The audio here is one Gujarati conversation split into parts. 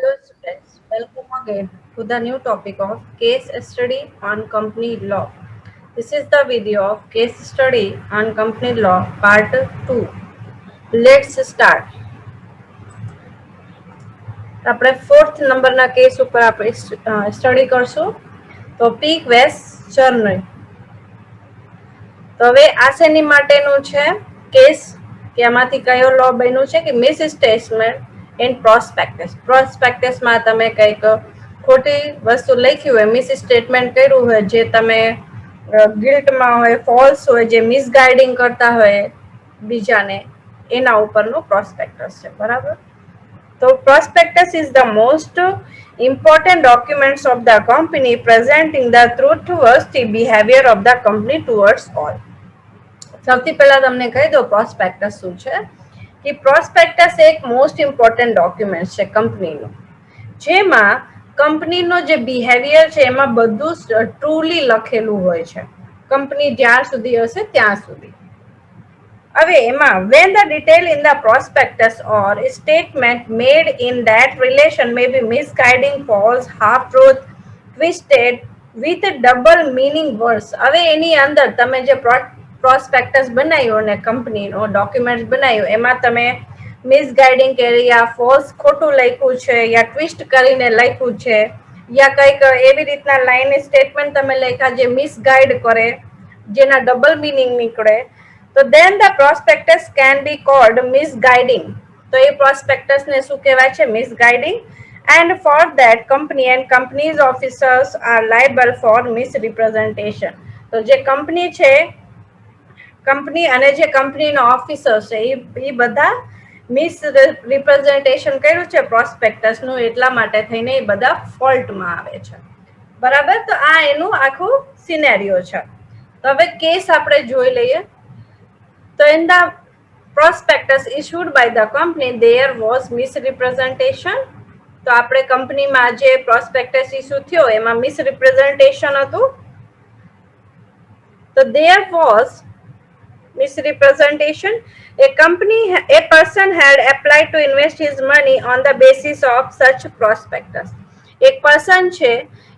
Hello students, welcome again to the new topic of case study on company law. This is the video of case study on company law part 2. Let's start. આપણે ફોર્થ નંબરના કેસ ઉપર આપણે સ્ટડી કરશું તો પીક વેસ્ટ જર્નલ. તો હવે આ શેની માટેનું છે કેસ કે આમાંથી કયો લો બન્યું છે કે મિસ સ્ટેટમેન્ટ ઇન પ્રોસ્પેક્ટસમાં તમે કંઈક ખોટી વસ્તુ લખી હોય, મિસ સ્ટેટમેન્ટ કર્યું હોય, જે તમે ગિલ્ટમાં હોય, ફોલ્સ હોય, જે મિસગાઇડિંગ કરતા હોય બીજાને, એના ઉપરનું પ્રોસ્પેક્ટસ છે. બરાબર. તો prospectus is the most important documents of the company presenting the truthworthy behavior of the company towards all. સૌથી પહેલા તમને કહી દો પ્રોસ્પેક્ટસ શું છે કે પ્રોસ્પેક્ટસ એક મોસ્ટ ઇમ્પોર્ટન્ટ ડોક્યુમેન્ટ છે કંપનીનું, જેમાં કંપનીનો જે બિહેવિયર છે એમાં બધું ટ્રુલી લખેલું હોય છે, કંપની જ્યાં સુધી હશે ત્યાં સુધી. હવે એમાં when the detail in the prospectus or statement made in that relation may be misguiding, false, half truth, twisted with double meaning words. હવે એની અંદર તમે જે પ્રોસ્પેક્ટસ બનાવ્યો ને કંપનીનો ડોક્યુમેન્ટ બનાવ્યો એમાં તમે મિસગાઇડિંગ કરી, યા ફોલ્સ ખોટું લખ્યું છે, યા ટ્વિસ્ટ કરીને લખ્યું છે, યા કંઈક એવી રીતના લાઈન સ્ટેટમેન્ટ તમે લખ્યા જે મિસગાઇડ કરે, જેના ડબલ મિનિંગ નીકળે, તો then the prospectus can be called misguiding. તો એ પ્રોસ્પેક્ટસ ને શું કહેવાય છે? મિસગાઇડિંગ. And for that company and company's officers are liable for misrepresentation. તો જે કંપની છે, કંપની અને જે કંપનીનો ઓફિસર છે એ બધા મિસ રિપ્રેઝન્ટેશન કર્યું છે પ્રોસ્પેક્ટસનું, એટલા માટે થઈને એ બધા ફોલ્ટમાં આવે છે. બરાબર. તો આ એનું આખું સિનેરિયો છે. તો હવે કેસ આપણે જોઈ લઈએ. So in the prospectus issued by the company, there was misrepresentation. તો આપણે કંપનીમાં જે પ્રોસ્પેક્ટસ ઇસ્યુ થયો એમાં મિસરિપ્રેઝન્ટેશન હતું. તો there was misrepresentation. A person had applied to invest his money on the basis of such prospectus. એક પર્સન છે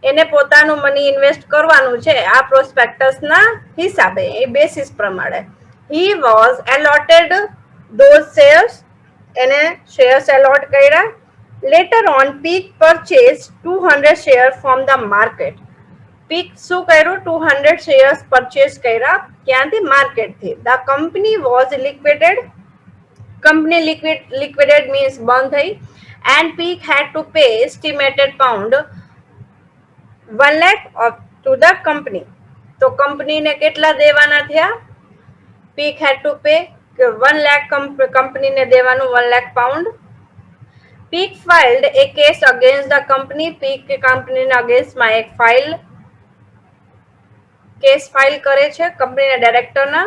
એને પોતાનું મની ઇન્વેસ્ટ કરવાનું છે આ પ્રોસ્પેક્ટસના હિસાબે, એ બેસિસ પ્રમાણે. He was allotted those shares. એને શેર્સ એલોટ કર્યા. Later on, Peak purchased 200 shares from the market. Peak શું કર્યું? 200 shares purchase કર્યા. ક્યાંથી? માર્કેટથી. The company was liquidated. Company liquidated means બંધ થઈ. And Peak had to pay estimated pound 1 lakh to the company. તો કંપનીને કેટલા દેવાના થયા? Peak had to pay 1 lakh, કંપનીને દેવાનું 1 lakh pound. Peak filed a case against the company. Peak કંપનીના અગેન્સ્ટમાં એક કેસ ફાઇલ કરે છે કંપનીના ડાયરેક્ટરના,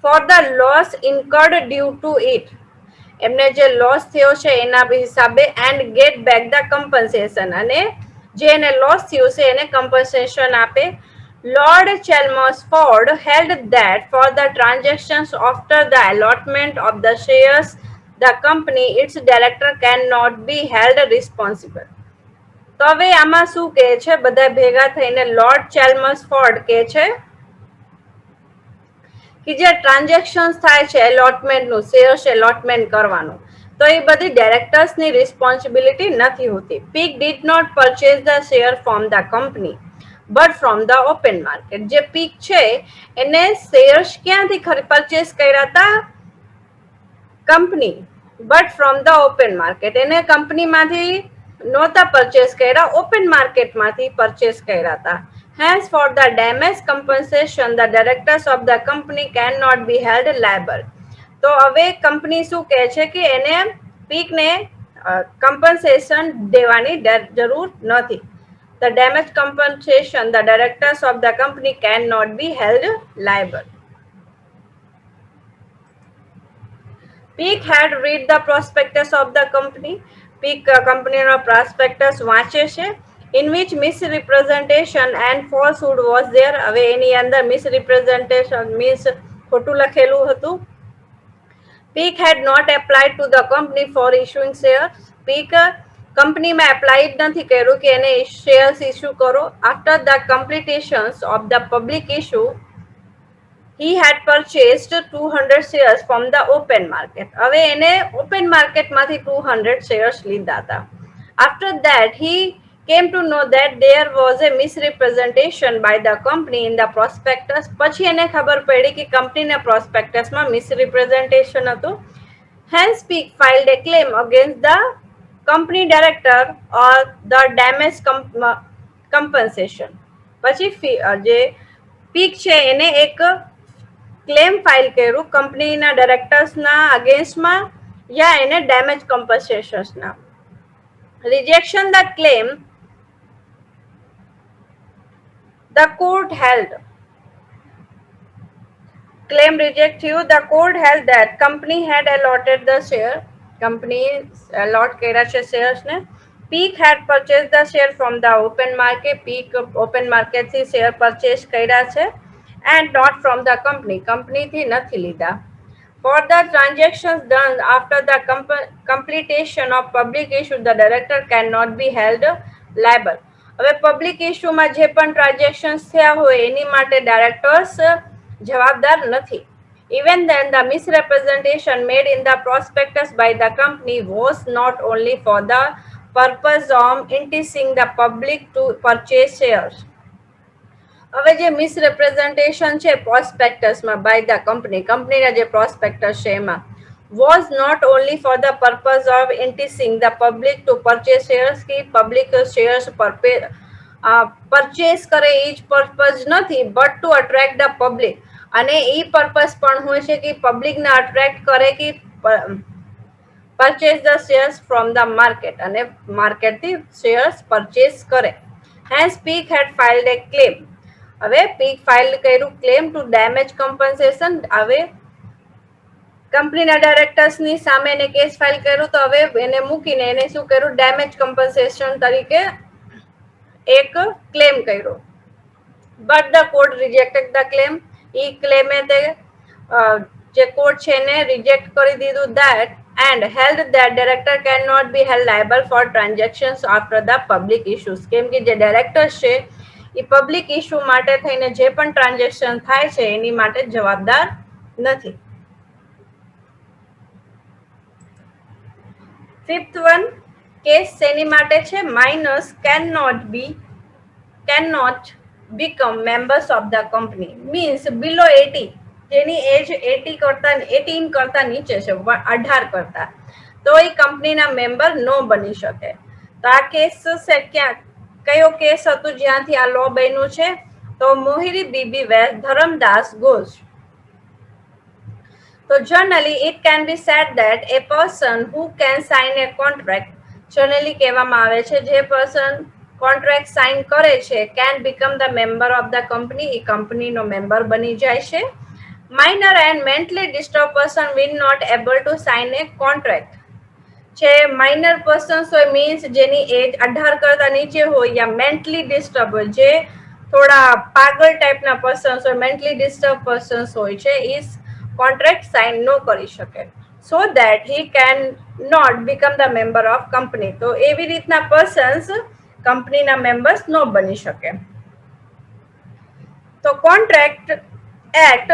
for the loss incurred due to it. એમને જે લોસ થયો છે એના હિસાબે, and get back the compensation. અને જે એને લોસ થયું છે એને compensation આપે. Lord Chelmsford held that for the transactions after the allotment of the shares, the company, its director cannot be held responsible. તો હવે આમાં શું કહે છે? બધા ભેગા થઈને લોર્ડ ચેલ્મસફોર્ડ કહે છે કે જે ટ્રાન્ઝેક્શન્સ થાય છે એલોટમેન્ટનું, શેર્સ એલોટમેન્ટ કરવાનું, તો એ બધી ડાયરેક્ટર્સની રિસ્પોન્સિબિલિટી નથી હોતી. Peek did not purchase the share from the company but from the open market. જે પીક છે એને શેર્સ ક્યાંથી પરચેસ કર્યા હતા? Company. But from the open market. એને કંપનીમાંથી નહોતા પરચેસ કર્યા, ઓપન માર્કેટમાંથી પરચેસ કર્યા હતા. Hence, for the damage compensation, the directors of the company cannot be held liable. તો હવે કંપની શું કહે છે કે એને પીકને compensation દેવાની જરૂર નથી. The damage compensation, the directors of the company cannot be held liable. Peak had read the prospectus of the company. Peak કંપનીનો prospectus વાંચે છે, in which misrepresentation and falsehood was there. હવે એની અંદર misrepresentation means ખોટું લખેલું હતું. Peak had not applied to the company for issuing shares. Peak કંપનીમાં એપ્લાય જ નથી કર્યું કે એને શેર્સ ઇસ્યુ કરો. After the completions of the public issue he had purchased 200 shares from the open market. હવે એને ઓપન માર્કેટમાંથી 200 shares લીધા હતા. After that he came to know that there was a misrepresentation by the company in the prospectus. પછી એને ખબર પડી કે કંપનીના પ્રોસ્પેક્ટસમાં મિસરિપ્રેઝન્ટેશન હતું. Hence Peak filed a claim against the company director or the damage compensation. પછી જે પીક છે એને એક ક્લેમ ફાઇલ કર્યું કંપનીના ડિરેક્ટર્સના અગેન્સ્ટમાં યા એને ડેમેજ કમ્પન્સેશન્સના. Rejection the claim the court held claim reject થયું. The court held that company had allotted the share. Company allot કર્યા છે shares ને. Peak had purchased the share from the open market. Peak open market થી share purchase કર્યા છે and not from the company. Company થી નથી લીધા. For the transactions done after the completion of public issue, the director cannot be held liable. હવે પબ્લિક ઇસ્યુમાં જે પણ ટ્રાન્ઝેક્શન્સ થયા હોય એની માટે ડાયરેક્ટર્સ જવાબદાર નથી. Even then, the misrepresentation made in the prospectus by the company was not only for the purpose of enticing the public to purchase shares. હવે જે મિસરિપ્રેઝન્ટેશન છે પ્રોસ્પેક્ટસમાં બાય ધ કંપનીના જે પ્રોસ્પેક્ટસ છે એમાં was not only for the purpose of enticing the public to purchase shares કે પબ્લિક શેર્સ પરચેસ કરે એ જ પર્પઝ નથી but two attract the public. અને એ પર્પઝ પણ હોય છે કે પબ્લિકને અટ્રેક્ટ કરે કે purchase the shares from the market અને માર્કેટથી શેર્સ પરચેસ કરે. હેન્સ પીક હેડ ફાઇલ્ડ એ ક્લેમ. હવે પીક ફાઇલ કર્યું ક્લેમ ટુ ડેમેજ કમ્પન્સેશન. હવે કંપનીના ડાયરેક્ટર્સની સામે એને કેસ ફાઇલ કર્યું તો હવે એને મૂકીને એને શું કર્યું ડેમેજ કમ્પન્સેશન તરીકે એક ક્લેમ કર્યો. But the court rejected the claim. એ ક્લેમે તે જે કોર્ટ છે એને રિજેક્ટ કરી દીધું that and held that director can not be held liable for transactions after the public issues. કેમ કે જે ડાયરેક્ટર્સ છે એ પબ્લિક ઇસ્યુ માટે થઈને જે પણ ટ્રાન્ઝેક્શન થાય છે એની માટે જવાબદાર નથી. ફિફ્થ વન કેસ શેની માટે છે minors can not become members of the company means below 80 જેની એજ 18 કરતા નીચે છે 18 કરતા તો એ કંપનીના મેમ્બર નો બની શકે. તો આ કેસ છે કયો કેસ હતું જ્યાંથી આ લો બન્યું છે તો મોહિરી બીબી વેસ્ટ Dharmodas Ghosh. So generally it can be said that a person who can sign a contract generally કહેવામાં આવે છે જે પર્સન કોન્ટ્રાક્ટ સાઇન કરે છે can become the member of the company. એ કંપનીનો મેમ્બર બની જાય છે. Minor and mentally disturb person will not able to sign a contract. જે માઇનર પર્સન્સ હોય મીન્સ જેની એજ 18 કરતા નીચે હોય યા મેન્ટલી ડિસ્ટર્બ હોય જે થોડા પાગલ ટાઈપના પર્સન્સ હોય મેન્ટલી ડિસ્ટર્બ પર્સન્સ હોય છે એ કોન્ટ્રાક્ટ સાઇન ન કરી શકે so that he can not become the member of company. તો એવી રીતના પર્સન્સ કંપનીના મેમ્બર્સ ન બની શકે. તો contract act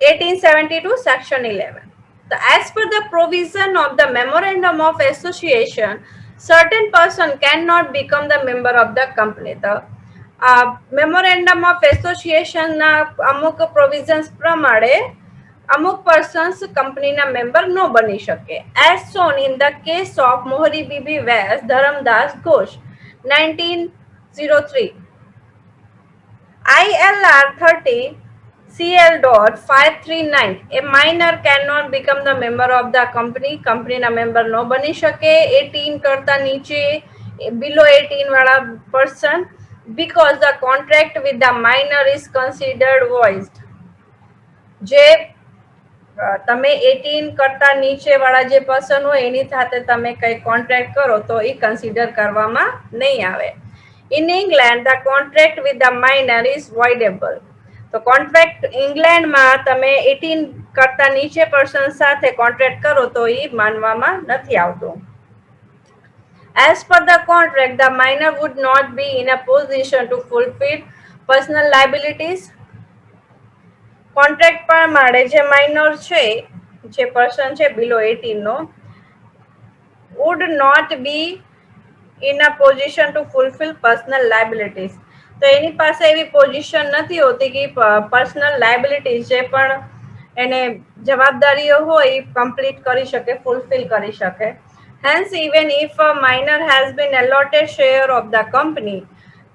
1872 section 11. So as per the provision of the memorandum of association, certain person cannot become the member of the company. The memorandum of association ના અમુક પ્રોવિઝન્સ પ્રમાણે અમુક પર્સન્સ કંપનીના મેમ્બર ન બની શકે. As shown in the case of Mohori Bibi વેસ Dharmodas Ghosh 1903. ILR 30 CL.539. A minor cannot become the member of the company. કંપનીના મેમ્બર ન બની શકે 18 કરતા નીચે below 18 વાળા person because the contract with the minor is considered void. જે તમે 18 કરતા નીચે વાળા જે પર્સન હોય એની સાથે તમે કઈ કોન્ટ્રાક્ટ કરો તો એ કન્સિડર કરવામાં નહીં આવે. In England, the contract with the minor is voidable. તો કોન્ટ્રાક્ટ ઇંગ્લેન્ડમાં તમે 18 કરતા નીચે પર્સન સાથે કોન્ટ્રાક્ટ કરો તો એ માનવામાં નથી આવતું. As per the contract, the minor would not be in a position to fulfill personal liabilities. Contract પ્રમાણે જે માઇનર છે, જે પર્સન છે બિલો 18 નો, would not be in a position to fulfill personal liabilities. તો એની પાસે એવી પોઝિશન નથી હોતી કે પર્સનલ લાયબિલિટીઝ જે પણ એને જવાબદારીઓ હોય એ કમ્પ્લીટ કરી શકે, ફૂલફિલ કરી શકે. Hence, even if a minor has been allotted share of the company,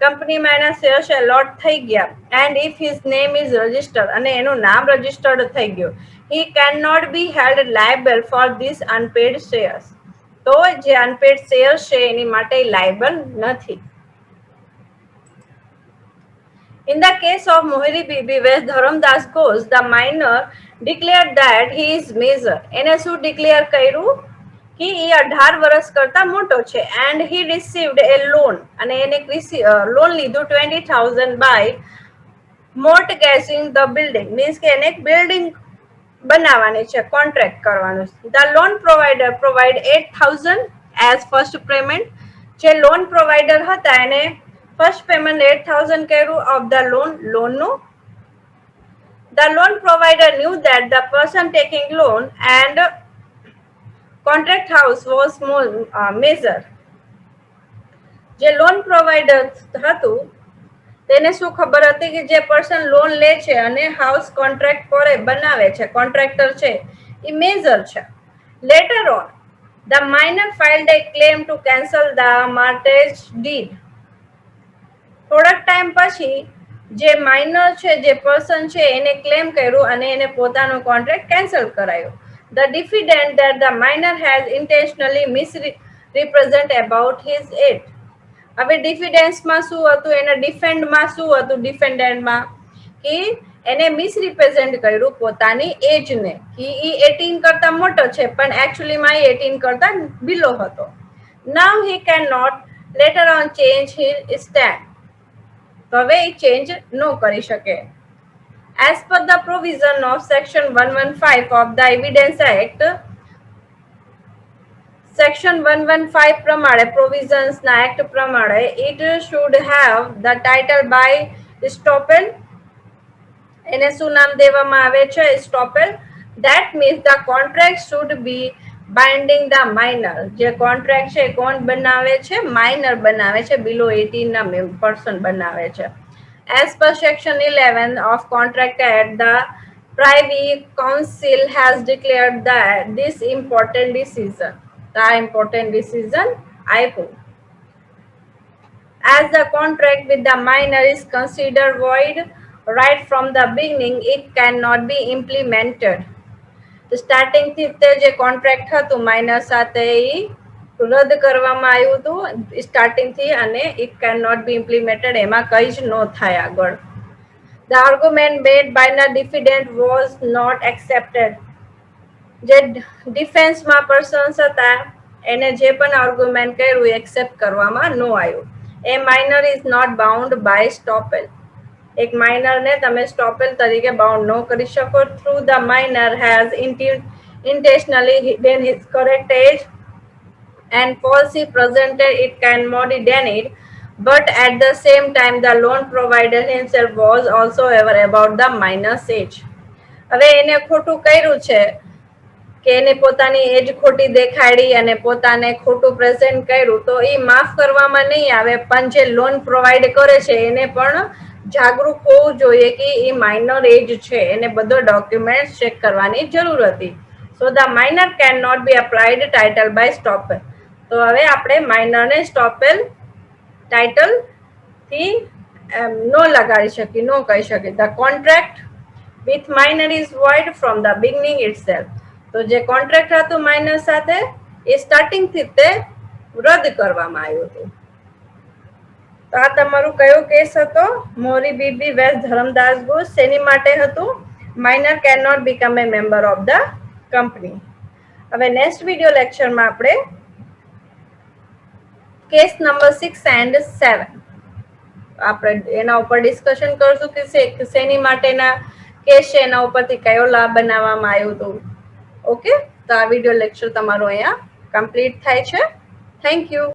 કંપનીમાં એના શેર્સ એલોટ થઈ ગયા, and if his name is registered અને એનું નામ રજિસ્ટર્ડ થઈ ગયું, he cannot be held liable for this unpaid shares. તો જે અનપેડ શેર્સ છે એની માટે લાયબલ નથી. In the case of Mohiri Bibi, where Dharamdas Ghosh, the minor declared that he is major. એને શું ડિક્લેર કર્યું કે એ 18 વર્ષ કરતા મોટો છે, and he received a loan અને એને લોન લીધું 20,000 by mortgaging the building. means કે એને એક બિલ્ડિંગ બનાવવાની છે, કોન્ટ્રાક્ટ કરવાનું. The loan provider provide 8,000 as first payment. જે લોન પ્રોવાઇડર હતા એને ફર્સ્ટ પેમેન્ટ 8,000 કર્યું of the લોનનું. The loan provider knew that the person taking loan and contract house was major. જે લોન પ્રોવાઇડર હતું તેને શું ખબર હતી કે જે પર્સન લોન લે છે અને હાઉસ કોન્ટ્રાક્ટ કરે બનાવે છે, કોન્ટ્રાક્ટર છે, એ મેજર છે. Letter on the minor filed a claim to cancel the mortgage deed. થોડાક ટાઈમ પછી જે માઇનર છે, જે પર્સન છે, એને ક્લેમ કર્યું અને એને પોતાનો કોન્ટ્રાક્ટ કેન્સલ કરાયો. The defendant that the minor has intentionally misrepresent about his age. હવે ડિફિડન્સમાં શું હતું, એના ડિફેન્ડમાં શું હતું, ડિફેન્ડન્ટમાં કે એને મિસરિપ્રેઝેન્ટ કર્યું પોતાની એજને, કે એ 18 કરતા મોટો છે પણ એકચ્યુઅલીમાં 18 કરતા બિલો હતો. Now he can not later on change his stand. તો હવે એ ચેન્જ ન કરી શકે. As per the provision of section 115 of the Evidence Act, section 115 પ્રમાણે, પ્રોવિઝન્સના એક્ટ પ્રમાણે, it should have the title by estoppel. એને શું નામ દેવામાં આવે છે, estoppel. That means the contract should be binding the minor. જે કોન્ટ્રાક્ટ છે કોણ બનાવે છે, માઇનર બનાવે છે, બિલો 18 ના પર્સન બનાવે છે. As per section 11 of contract act, the Privy Council has declared that this important decision, આપ્યું. As the contract with the minor is considered void right from the beginning, it cannot be implemented. Starting થી જે કોન્ટ્રાક્ટ હતું માઇનર સાથે એ રદ કરવામાં આવ્યું હતું સ્ટાર્ટિંગ થી, અને it cannot be implemented, એમાં કઈ જ ન થાય આગળ. The argument made by the defendant was not accepted. જે ડિફેન્સમાં પર્સન્સ હતા એને જે પણ આર્ગ્યુમેન્ટ કર્યું એ એક્સેપ્ટ કરવામાં ન આવ્યું. A minor is not bound by estoppel. એક માઇનરને તમે સ્ટોપેલ તરીકે બાઉન્ડ ન કરી શકો. Through the minor has intentionally hidden his correct age and falsely presented it can modify it, but at the same time the loan provider himself was also aware about the minor's age. હવે એને ખોટું કર્યું છે કે એને પોતાની એજ ખોટી દેખાડી અને પોતાને ખોટું પ્રેઝન્ટ કર્યું, તો એ માફ કરવામાં નહીં આવે, પણ જે લોન પ્રોવાઈડ કરે છે એને પણ જાગૃત હોવું જોઈએ કે એ માઇનર એજ છે, એને બધો ડોક્યુમેન્ટ ચેક કરવાની જરૂર હતી. So the minor can not be applied title by estoppel. તો હવે આપણે માઇનરને સ્ટોપેલ ટાઇટલ થી નો લગાડી શકીએ, નો કહી શકીએ. The contract with minor is void from the beginning itself. તો જે કોન્ટ્રાક્ટ હતું માઇનર સાથે એ સ્ટાર્ટિંગ થી તે રદ કરવામાં આવ્યું હતું. તો આ તમારું કયો કેસ હતો, મોરી બીબી વેસ્ટ ધરમદાસ ઘોષ. શેની માટે હતું, minor can not become a member of the company. હવે નેક્સ્ટ વિડીયો લેક્ચરમાં આપણે કેસ નંબર 6 and 7 આપણે એના ઉપર ડિસ્કશન કરશું કે શેની માટેના કેસ છે, એના ઉપરથી કયો લાભ બનાવવામાં આવ્યું હતું. ઓકે, તો આ વિડીયો લેક્ચર તમારો અહીંયા કમ્પ્લીટ થાય છે. Thank you.